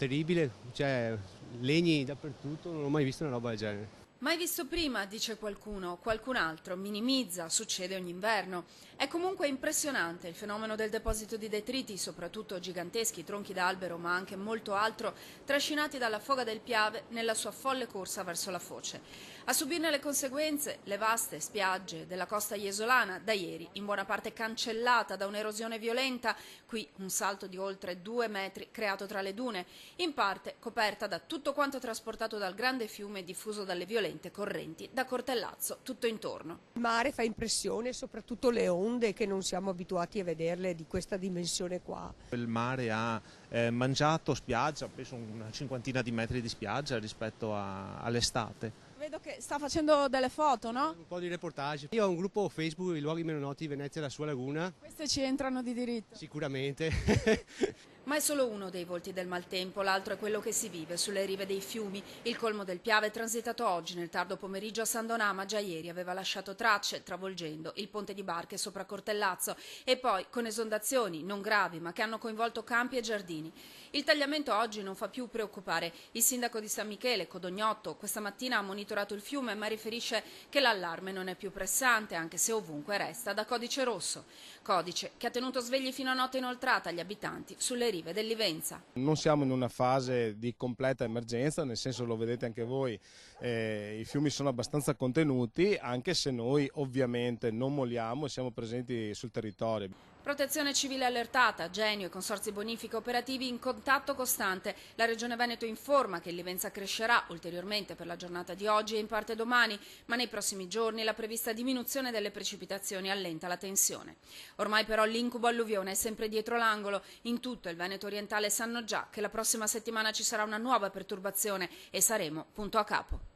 terribile, cioè legni dappertutto, non ho mai visto una roba del genere. Mai visto prima, dice qualcuno, qualcun altro minimizza, succede ogni inverno. È comunque impressionante il fenomeno del deposito di detriti, soprattutto giganteschi tronchi d'albero, ma anche molto altro, trascinati dalla foga del Piave nella sua folle corsa verso la foce. A subirne le conseguenze, le vaste spiagge della costa iesolana, da ieri in buona parte cancellata da un'erosione violenta, qui un salto di oltre 2 metri creato tra le dune, in parte coperta da tutto quanto trasportato dal grande fiume diffuso dalle violente correnti da Cortellazzo tutto intorno. Il mare fa impressione, soprattutto le onde che non siamo abituati a vederle di questa dimensione qua. Il mare ha mangiato spiaggia, penso una cinquantina di metri di spiaggia rispetto all'estate. Vedo che sta facendo delle foto, no? Un po' di reportage. Io ho un gruppo Facebook, i luoghi meno noti, Venezia e la sua laguna. Queste ci entrano di diritto. Sicuramente. Ma è solo uno dei volti del maltempo, l'altro è quello che si vive sulle rive dei fiumi. Il colmo del Piave è transitato oggi nel tardo pomeriggio a San Donà, ma già ieri aveva lasciato tracce, travolgendo il ponte di barche sopra Cortellazzo e poi con esondazioni non gravi ma che hanno coinvolto campi e giardini. Il tagliamento oggi non fa più preoccupare. Il sindaco di San Michele, Codognotto, questa mattina ha monitorato il fiume ma riferisce che l'allarme non è più pressante, anche se ovunque resta da codice rosso. Codice che ha tenuto svegli fino a notte inoltrata gli abitanti sulle rive del Livenza. Non siamo in una fase di completa emergenza, nel senso, lo vedete anche voi, i fiumi sono abbastanza contenuti, anche se noi ovviamente non molliamo e siamo presenti sul territorio. Protezione civile allertata, Genio e consorzi bonifica operativi in contatto costante. La Regione Veneto informa che il Livenza crescerà ulteriormente per la giornata di oggi e in parte domani, ma nei prossimi giorni la prevista diminuzione delle precipitazioni allenta la tensione. Ormai però l'incubo alluvione è sempre dietro l'angolo. In tutto il Veneto orientale sanno già che la prossima settimana ci sarà una nuova perturbazione e saremo punto a capo.